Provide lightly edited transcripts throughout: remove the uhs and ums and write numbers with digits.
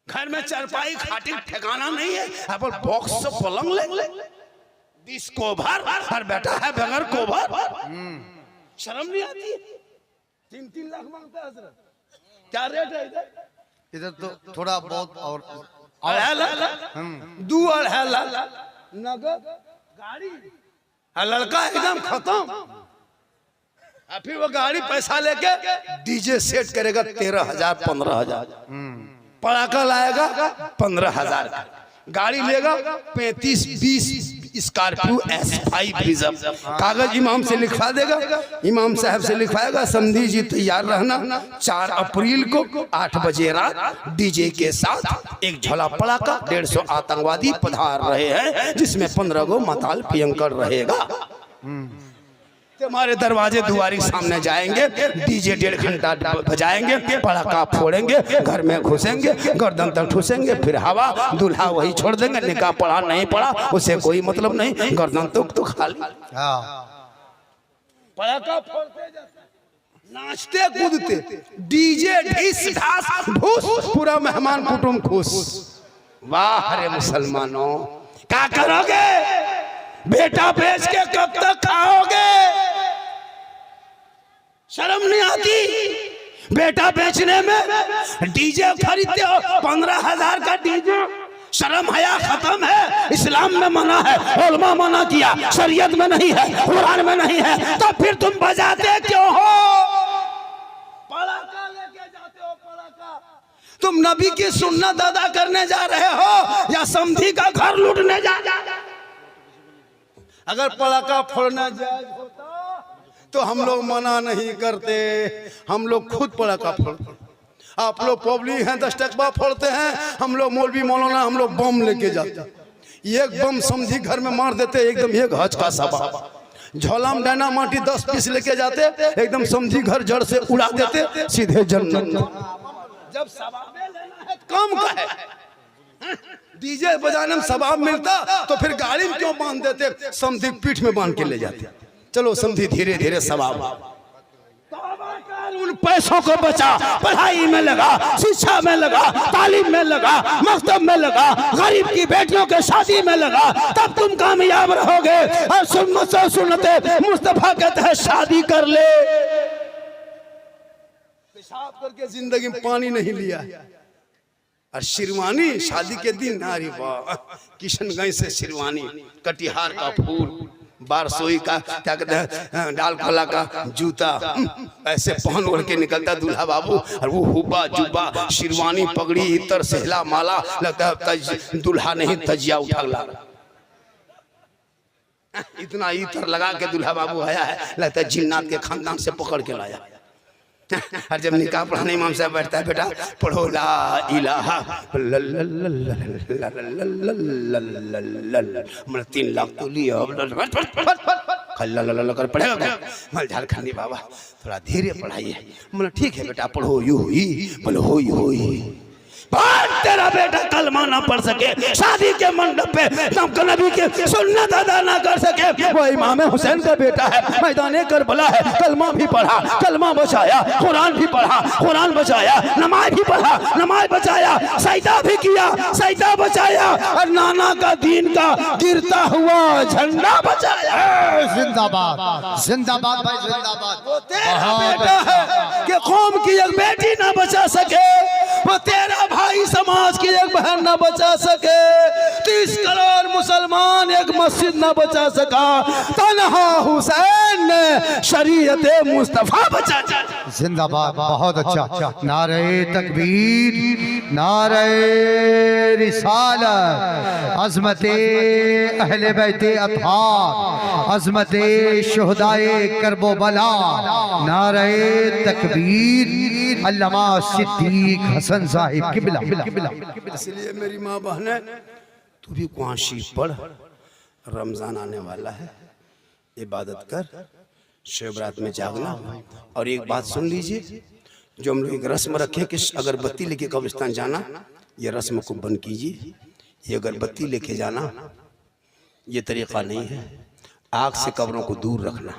घर में चारपाई खाटी ठिकाना नहीं है, अपन बॉक्स से पलंग ले डिस्को भर और बेटा है बगैर कोभर। शर्म नहीं आती? 3-3 लाख मांगता है हजरत। क्या रेट है इधर? इधर तो थोड़ा बहुत और 2-2.5 लाख नगद गाड़ी। लड़का एकदम खत्म। फिर वो गाड़ी पैसा लेके डीजे सेट करेगा 13,000-15,000। पड़ाका लाएगा 15,000 का। गाड़ी लेगा 35-20 स्कॉर्पियो S5 रिजर्व। कागज इमाम से लिखवा देगा, इमाम साहब से लिखवाएगा, समधी जी तैयार रहना 4 अप्रैल को 8 बजे रात डीजे के साथ एक झोला पड़ाका 150 आतंकवादी पधार रहे हैं, जिसमें 15 गो माताल पियंकर रहेगा। हमारे दरवाजे दुआरी सामने जाएंगे, डीजे 1.5 घंटा बजाएंगे, पड़ाका फोड़ेंगे, घर में घुसेंगे, गर्दन तक ठूसेंगे, फिर हवा, दूल्हा वही छोड़ देंगे। निकाह पढ़ा नहीं पढ़ा उसे कोई मतलब नहीं, गर्दन तो खाली। पड़ाका फोड़ते नाचते कूदते, डीजे ढिस ढास ढूस, पूरा मेहमान कुटुंब खुश। वाह रे मुसलमानों, क्या करोगे? बेटा बेच के कब तक खाओगे? शर्म नहीं आती? बेटा बेचने में डीजे खरीदते हो 15,000 का डीजे। शर्म हया खत्म है। इस्लाम में मना है, उलमा मना किया, शरीयत में नहीं है, कुरान में नहीं है, तो फिर तुम बजाते क्यों हो? पड़ाका लेके जाते हो पड़ाका। तुम नबी की सुन्नत अदा करने जा रहे हो या समधी का घर लूटने जा रहे हो? अगर पड़ाका फोड़ना जायज होता तो हम लोग मना नहीं करते, हम लोग खुद पड़ाका फोड़ते। आप लोग पब्लिक हैं 10 टकबा फोड़ते हैं, हम लोग मौलवी मौलाना हम लोग बम लेके जाते। एक बम समझी घर में मार देते, एकदम एक हज का सबा। झोला में डायना माटी 10 पीस लेके जाते, एकदम समझी घर जड़ से उड़ा देते, सीधे जन्नत। जब सवाब लेना है कम का है, डीजे बजाने में सवाब मिलता तो फिर गाड़ी में क्यों बांध देते? समधी पीठ में बांध के ले जाते। चलो समधी धीरे धीरे सवाब। उन पैसों को बचा, पढ़ाई में लगा, शिक्षा में लगा, तालीम में लगा, मकतब में लगा, गरीब की बेटियों के शादी में लगा, तब तुम कामयाब रहोगे। और सुन्नते मुस्तफा कहते हैं शादी कर ले। पेशाब करके जिंदगी में पानी नहीं लिया। और शिरवानी शादी के दिन, अरे वाह, किशनगंज से शिरवानी, कटिहार का फूल, बारसोई का क्या कहते हैं, डाल खोला का जूता, ऐसे पहन ओढ़ के निकलता दूल्हा बाबू। और वो हुब्बा जुब्बा, शिरवानी, पगड़ी, इतर, सहला, माला, लगता है दूल्हा नहीं तजिया उठा ला। इतना इतर लगा के दूल्हा बाबू आया है, लगता है जिन्नात के खानदान से पकड़ के लाया। और जब निकाह पढ़ाने इमाम साहब बैठता है, बेटा पढ़ो ला इलाहा मतलब 3 लाख तो लिया कर पढ़ेगा। मल झारखंडी बाबा थोड़ा धीरे पढ़ाइए। मतलब ठीक है बेटा पढ़ो, यू ही बोलो हो ही। तेरा बेटा कलमा ना पढ़ सके, शादी के मंडप पे नबी के सुन्नत अदा ना कर सके, वो इमाम हुसैन का बेटा है, मैदान करबला है, कलमा भी पढ़ा, कलमा बचाया, कुरान भी पढ़ा, कुरान बचाया, नमाज भी पढ़ा, नमाज बचाया, सजदा भी किया, सजदा बचाया, और नाना का दीन का गिरता हुआ झंडा बचाया। जिंदाबाद जिंदाबाद भाई जिंदाबाद। वो तेरा बेटा है कि कौम की एक बेटी ना बचा सके, वो तेरा भाई समाज की एक बहन ना बचा सके, 30 करोड़ मुसलमान एक मस्जिद ना बचा सका, तन्हा हुसैन ने शरीयत मुस्तफा बचा। जिंदाबाद, बहुत अच्छा। नारे तकबीर, नारे रिसालत, अज़मते अहले बैते अत्हार, अज़मते शुहदाए करबला, नारे तकबीर, अल्लामा सिद्दीक हसन साहिब किबला। इसलिए मेरी माँ बहन, तू भी कुरान शरीफ पढ़, रमजान आने वाला है, इबादत कर, शिवरात में जागना। और एक बात सुन लीजिए, जो हम लोग एक रस्म रखे कि अगरबत्ती लेके कब्रिस्तान जाना, ये रस्म को बंद कीजिए। ये अगरबत्ती लेके जाना ये तरीका नहीं है। आग से कब्रों को दूर रखना,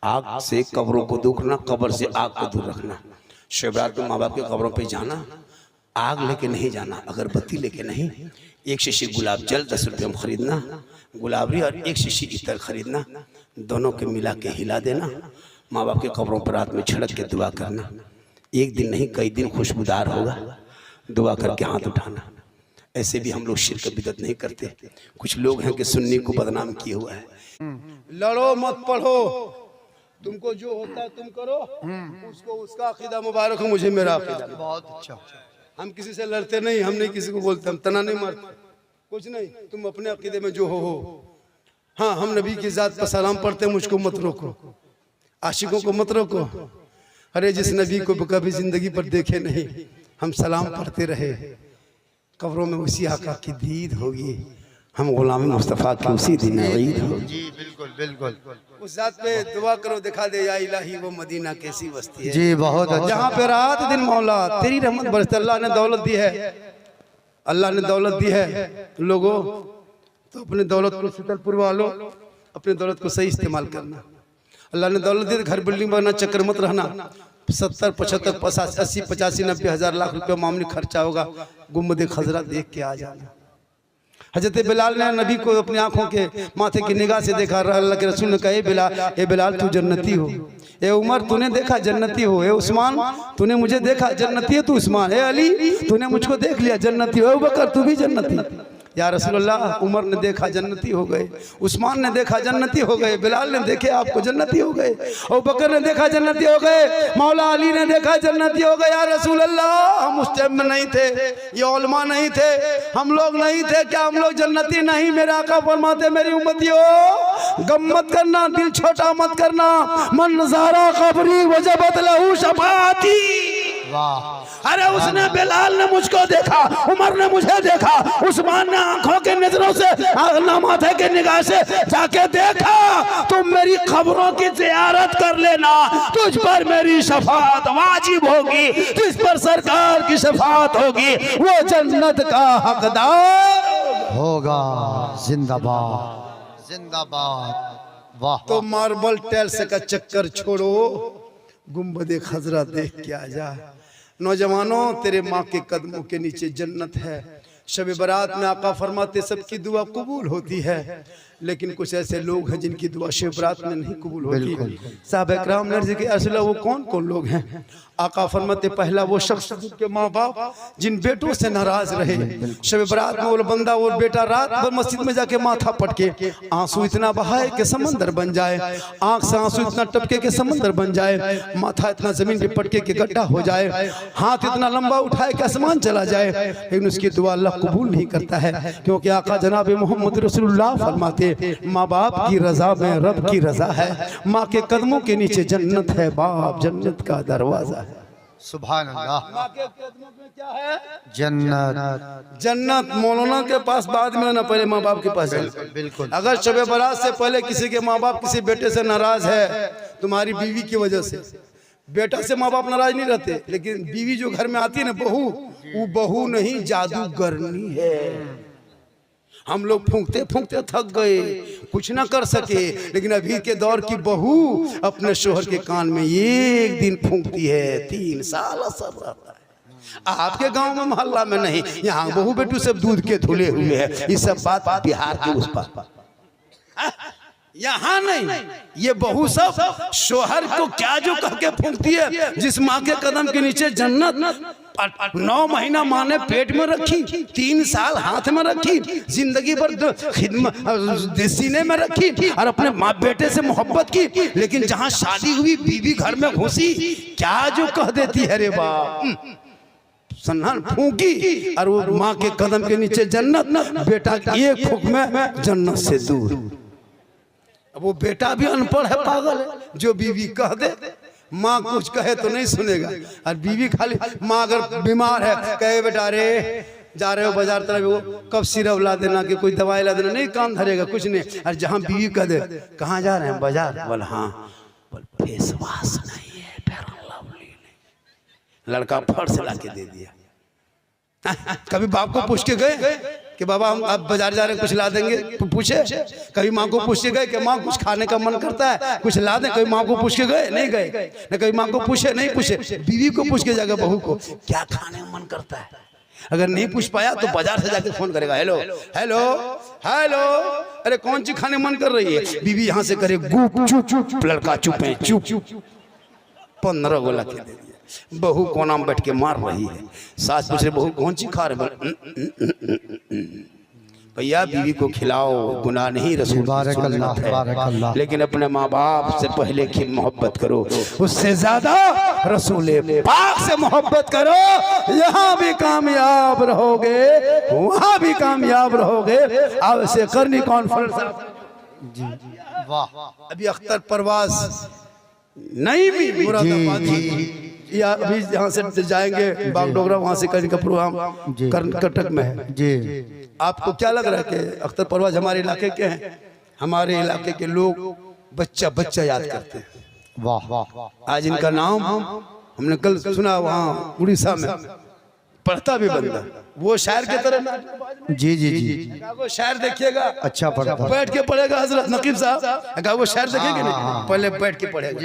आग से कब्रों को दूर रखना, कब्र से आग को दूर रखना। शिवरात में माँ बाप के कब्रों पे जाना, आग लेके नहीं जाना, अगरबत्ती लेके नहीं, एक शीशी गुलाब जल 10 रुपये में खरीदना, गुलाबरी और एक शीशी इतर खरीदना, दोनों के मिला के हिला देना, माँ बाप के कब्रों पर रात में छिड़क के दुआ करना। एक दिन नहीं कई दिन खुशबूदार होगा, दुआ करके हाथ उठाना। ऐसे भी हम लोग शिरक बिदअत नहीं करते। कुछ लोग हैं कि सुन्नी को बदनाम किए हुआ है। लड़ो मत पढ़ो, तुमको जो होता है तुम करो, उसको उसका अकीदा मुबारक हो, मुझे मेरा अकीदा। बहुत अच्छा। हम किसी से लड़ते नहीं, हम नहीं किसी को बोलते, हम तना नहीं मारते, कुछ नहीं। तुम अपने अकीदे में जो हो। हाँ, हम नबी की जात पर सलाम पढ़ते, मुझको मत रोको, आशिकों को मत रोको। अरे जिस नबी को कभी जिंदगी पर देखे नहीं, हम सलाम पढ़ते रहे, कब्रों में उसी आका की दीद होगी, हम गुलाम मुस्तफ़ा की उसी दिन ईद होगी। जी बिल्कुल बिल्कुल। उस जात पे दुआ करो, दिखा दे या इलाही वो मदीना कैसी बस्ती है। जी बहुत अच्छा। जहाँ पे रात दिन मौला तेरी रहमत बरसती। अल्लाह ने दौलत दी है, अल्लाह ने दौलत दी है लोगों, तो अपनी दौलत को शीतल पुरवा लो, अपनी दौलत को सही इस्तेमाल करना। अल्लाह ने दौलत दी, घर बिल्डिंग बनना, चक्कर मत रहना। 70, 75, 80, 85, 90 हज़ार लाख रुपया मामूली खर्चा होगा, गुम्बद खजरा देख के आ जाना। हजरत बिलाल ने नबी को अपनी आंखों के माथे की निगाह से देखा। अल्लाह के रसूल ने कहा, ए बिलाल तू जन्नती हो, ए उमर तूने देखा जन्नती हो, ए उस्मान तूने मुझे देखा जन्नती है तू उस्मान, ए अली तूने मुझको देख लिया जन्नती हो, ए बकर तू भी जन्नती। या रसूलुल्लाह, उमर ने देखा जन्नती हो गए, उस्मान ने देखा जन्नती हो गए, बिलाल ने देखे आपको जन्नती हो गए, और बकर ने देखा जन्नती हो गए, मौला अली ने देखा जन्नती हो गए। या रसूलुल्लाह, हम उस टाइम में नहीं थे, ये उलमा नहीं थे, हम लोग नहीं थे, क्या हम लोग जन्नती नहीं? मेरे आका फरमाते, मेरी उम्मतियों गम मत करना, दिल छोटा मत करना, मन नज़ारा कब्री वजबत लहू शफाअती। अरे उसने बिलाल ने मुझको देखा, उमर ने मुझे देखा, उस्मान ने आंखों के नजरों से माथे के निगाह से जाके देखा। तुम मेरी खबरों की जियारत कर लेना, तुझ पर मेरी शफाअत वाजिब होगी, जिस पर सरकार की शफाअत होगी वो जन्नत का हकदार होगा। जिंदाबाद जिंदाबाद। वाह। तो मार्बल टाइल्स का चक्कर छोड़ो, गुंबद खजरा देख के आ जा। नौजवानों, तेरे माँ के कदमों के नीचे जन्नत है। शब बारात में आका फरमाते सबकी दुआ कबूल होती है, लेकिन कुछ ऐसे लोग हैं जिनकी दुआ शब बारात में नहीं कबूल होती। साहब इकराम ने अर्ज़ किया, असल वो कौन कौन लोग हैं? आका फरमाते, पहला वो शख्स जिनके माँ बाप जिन बेटों से नाराज रहे। शब बारात में वो बंदा वो बेटा रात भर मस्जिद में जाके माथा पटके, आंसू इतना बहाए कि समंदर बन जाए, आंख से आंसू इतना टपके के समंदर बन जाए, माथा इतना जमीन पे पटके के गड्ढा हो जाए, हाथ इतना लंबा उठाए कि आसमान चला जाए, लेकिन उसकी दुआ अल्लाह कबूल नहीं करता है। क्योंकि आका जनाब मोहम्मद रसूलुल्लाह फरमाते, माँ बाप की रजा में रब की रजा है, माँ के कदमों के नीचे जन्नत है, बाप जन्नत का दरवाजा है। सुभान अल्लाह। माँ के कदमों में क्या है? जन्नत। जन्नत। मौलाना के पास बाद में ना, पहले माँ बाप के पास। बिल्कुल। अगर शब बारात से पहले किसी के माँ बाप किसी बेटे से नाराज है, तुम्हारी बीवी की वजह से, बेटा से माँ बाप नाराज नहीं रहते, लेकिन बीवी जो घर में आती है ना, बहू, वो बहू नहीं जादूगरनी है। हम लोग फूंकते फूंकते थक गए, कुछ ना कर सके, लेकिन अभी के दौर की बहू अपने शोहर के कान में एक दिन फूंकती है, 3 साल असर रहता है। आपके गांव में मोहल्ला में नहीं, यहाँ बहू बेटू सब दूध के धुले हुए हैं। ये सब बात बिहार के उस पार, यहाँ नहीं। ये बहू सब शोहर को क्या जो कह के फूंकती है। जिस माँ के कदम के नीचे जन्नत 9 महीना माँ ने पेट में रखी, 3 साल हाथ में रखी, जिंदगी भर खिदमत सीने में रखी, और अपने माँ बेटे से मोहब्बत की, लेकिन जहाँ शादी हुई बीवी घर में घुसी, क्या जो कह देती है रे बाप, सन्नान फूंकी, और वो माँ के कदम के नीचे जन्नत, बेटा एक फूंक में जन्नत से दूर। अब वो बेटा भी अनपढ़ है, पागल है, जो बीवी कह दे, माँ कुछ कहे तो नहीं सुनेगा, और बीवी खाली, माँ अगर बीमार है कहे बेटा रे जा रहे हो बाजार तरफ, वो कब सिरप ला देना कि कोई दवाई ला देना, नहीं काम धरेगा कुछ नहीं। और जहाँ बीवी कह दे कहाँ जा रहे हैं बाजार, बोल हाँ, बोल फेस वॉश नहीं है, फेयर लवली नहीं, लड़का फट से ला के दे दिया। कभी बाप को पूछ के गए कि बाबा हम अब बाजार जा रहे हैं कुछ ला देंगे, पूछे? कभी माँ को पूछ के गए कि माँ कुछ खाने का मन करता है कुछ ला दें? कभी माँ को पूछ के गए? नहीं गए। न कभी माँ को पूछे, नहीं पूछे। बीवी को पूछ के जाकर बहू को क्या खाने का मन करता है। अगर नहीं पूछ पाया तो बाजार से जाके फोन करेगा, हेलो हेलो हेलो, अरे कौन सी खाने मन कर रही है? बीवी यहाँ से करे गुप चुप चुप, लड़का चुप है चुप, 15 गोला के दे दिया। बहू कोना में बैठ के मार रही है। सास पूछ रही बहू कौन सी खा रहे? भैया बीवी को खिलाओ, गुनाह नहीं, रसूल की सुन्नत है। लेकिन अपने माँ बाप से पहले की मोहब्बत करो, उससे ज्यादा रसूल पाक से मोहब्बत करो। यहाँ भी कामयाब रहोगे, वहाँ भी कामयाब रहोगे। अब से करनी कॉन्फ्रेंस जी वाह। अभी अख्तर परवाज नहीं भी मुरादाबाद या अभी यहाँ से जाएंगे बागडोगरा, वहाँ से कहीं का प्रोग्राम कर्नाटक में है जी। आपको क्या लग रहा है कि अख्तर परवाज हमारे इलाके के हैं? हमारे इलाके के लोग बच्चा बच्चा याद करते हैं। वाह वाह। आज इनका नाम हमने कल सुना, वहाँ उड़ीसा में पढ़ता भी बंदा, वो शायर की तरह। जी जी जी, वो शायर देखिएगा, अच्छा पढ़ता, बैठ के पढ़ेगा हजरत नकीब साहब। वो शायर देखेंगे नहीं, पहले बैठ के पढ़ेगा,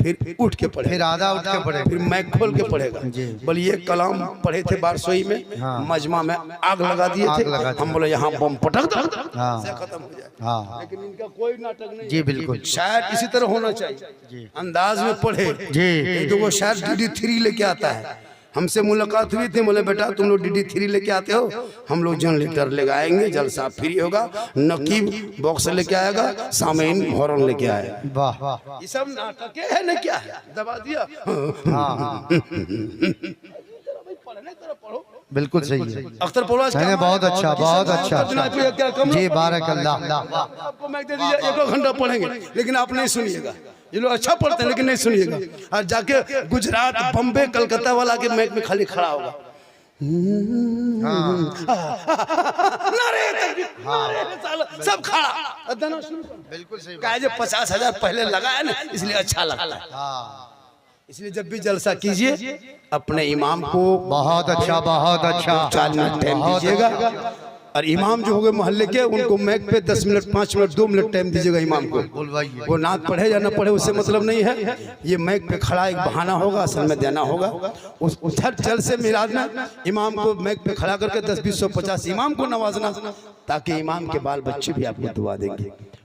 फिर उठ के पढ़े, फिर आधा उठ के पढ़े, फिर मैक खोल के पढ़ेगा। बोले ये कलाम पढ़े थे बारसोई में, मजमा में आग लगा दिए थे। हम बोले यहाँ बम पटक दो, खत्म हो जाए। लेकिन इनका कोई नाटक नहीं जी, बिल्कुल। शायद इसी तरह होना चाहिए, अंदाज में पढ़े जी। तो वो शायद DD3 लेके आता है। हमसे मुलाकात हुई थी, बोले बेटा तुम लोग DD3 लेके आते हो, हम लोग जनरेटर लेके आएंगे, जलसा फ्री होगा, नकीब बॉक्स लेके आएगा, सामीन हॉर्न लेके आएगा। वाह, ये सब नाटक है ना? क्या है, दबा दिया। बिल्कुल सही है। अख्तर परवाज बहुत अच्छा, बहुत अच्छा जी, बारकल्लाह। आपको मैं दे दीजिए, 1 घंटा पढ़ेंगे, लेकिन आप नहीं सुनिएगा। ये लोग अच्छा पढ़ते हैं लेकिन नहीं सुनिएगा। और जाके गुजरात, बम्बे, कलकत्ता वाला के मैच में खाली खड़ा होगा, सब खड़ा, बिल्कुल सही। 50,000 पहले लगा है ना, इसलिए अच्छा लगता है। इसलिए जब भी जलसा कीजिए अपने इमाम को बहुत अच्छा 4 मिनट टाइम दीजिएगा। और इमाम जो हो गए मोहल्ले के, उनको मैक पे 10 मिनट, 5 मिनट, 2 मिनट टाइम दीजिएगा इमाम को। वो नात पढ़े या ना पढ़े उससे मतलब नहीं है, ये मैक पे खड़ा एक बहाना होगा, असल में देना होगा। उस हर जल से मिलाद में इमाम को मैक पे खड़ा करके 10, 20, 150 इमाम को नवाजना, ताकि इमाम के बाल बच्चे भी आपको दुआ देंगे।